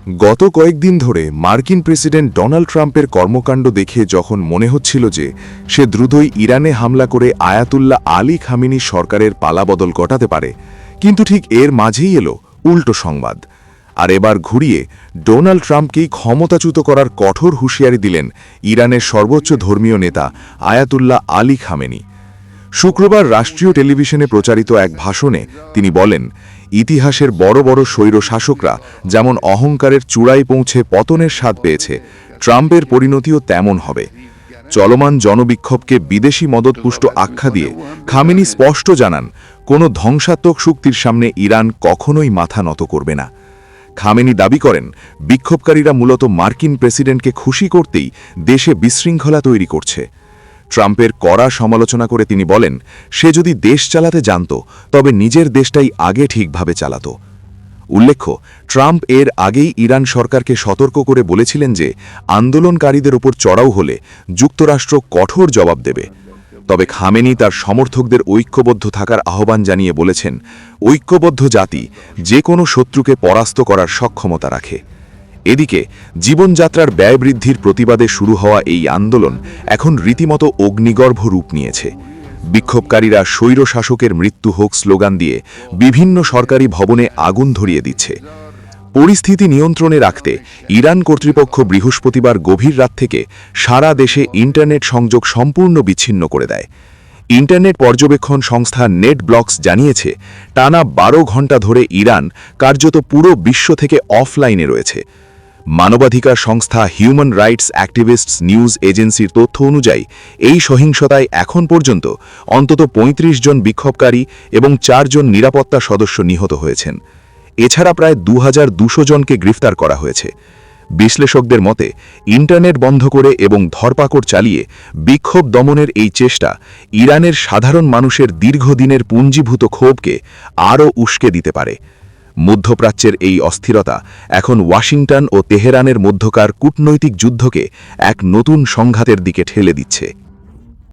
গত কয়েকদিন ধরে মার্কিন প্রেসিডেন্ট ডোনাল্ড ট্রাম্পের কর্মকাণ্ড দেখে যখন মনে হচ্ছিল যে সে দ্রুতই ইরানে হামলা করে আয়াতুল্লাহ আলী খামেনির সরকারের পালাবদল ঘটাতে পারে, কিন্তু ঠিক এর মাঝেই এলো উল্টো সংবাদ। আর এবার ঘুরিয়ে ডোনাল্ড ট্রাম্পকেই ক্ষমতাচ্যুত করার কঠোর হুঁশিয়ারি দিলেন ইরানের সর্বোচ্চ ধর্মীয় নেতা আয়াতুল্লাহ আলী খামেনি। শুক্রবার রাষ্ট্রীয় টেলিভিশনে প্রচারিত এক ভাষণে তিনি বলেন, ইতিহাসের বড় বড় স্বৈর শাসকরা যেমন অহংকারের চূড়ায় পৌঁছে পতনের স্বাদ পেয়েছে, ট্রাম্পের পরিণতিও তেমন হবে। চলমান জনবিক্ষোভকে বিদেশি মদতপুষ্ট আখ্যা দিয়ে খামেনি স্পষ্ট জানান, কোনো ধ্বংসাত্মক শক্তির সামনে ইরান কখনোই মাথা নত করবে না। খামেনি দাবি করেন, বিক্ষোভকারীরা মূলত মার্কিন প্রেসিডেন্টকে খুশি করতেই দেশে বিশৃঙ্খলা তৈরি করছে। ট্রাম্পের কড়া সমালোচনা করে তিনি বলেন, সে যদি দেশ চালাতে জানত তবে নিজের দেশটাই আগে ঠিকভাবে চালাত। উল্লেখ্য, ট্রাম্প এর আগেই ইরান সরকারকে সতর্ক করে বলেছিলেন যে আন্দোলনকারীদের ওপর চড়াও হলে যুক্তরাষ্ট্র কঠোর জবাব দেবে। তবে খামেনি তার সমর্থকদের ঐক্যবদ্ধ থাকার আহ্বান জানিয়ে বলেছেন, ঐক্যবদ্ধ জাতি যে কোনো শত্রুকে পরাস্ত করার সক্ষমতা রাখে। এদিকে জীবনযাত্রার ব্যয় বৃদ্ধির প্রতিবাদে শুরু হওয়া এই আন্দোলন এখন রীতিমতো অগ্নিগর্ভ রূপ নিয়েছে। বিক্ষোভকারীরা স্বৈর শাসকের মৃত্যু হোক স্লোগান দিয়ে বিভিন্ন সরকারি ভবনে আগুন ধরিয়ে দিচ্ছে। পরিস্থিতি নিয়ন্ত্রণে রাখতে ইরান কর্তৃপক্ষ বৃহস্পতিবার গভীর রাত থেকে সারা দেশে ইন্টারনেট সংযোগ সম্পূর্ণ বিচ্ছিন্ন করে দেয়। ইন্টারনেট পর্যবেক্ষণ সংস্থা নেটব্লকস জানিয়েছে, টানা 12 ঘণ্টা ধরে ইরান কার্যত পুরো বিশ্ব থেকে অফলাইনে রয়েছে। মানবাধিকার সংস্থা হিউম্যান রাইটস অ্যাক্টিভিস্টস নিউজ এজেন্সির তথ্য অনুযায়ী এই সহিংসতায় এখন পর্যন্ত অন্তত ৩৫ জন বিক্ষোভকারী এবং 4 জন নিরাপত্তা সদস্য নিহত হয়েছেন। এছাড়া প্রায় ২২০০ জনকে গ্রেফতার করা হয়েছে। বিশ্লেষকদের মতে, ইন্টারনেট বন্ধ করে এবং ধরপাকড় চালিয়ে বিক্ষোভ দমনের এই চেষ্টা ইরানের সাধারণ মানুষের দীর্ঘদিনের পুঞ্জীভূত ক্ষোভকে আরও উস্কে দিতে পারে। মধ্যপ্রাচ্যের এই অস্থিরতা এখন ওয়াশিংটন ও তেহরানের মধ্যকার কূটনৈতিক যুদ্ধকে এক নতুন সংঘাতের দিকে ঠেলে দিচ্ছে।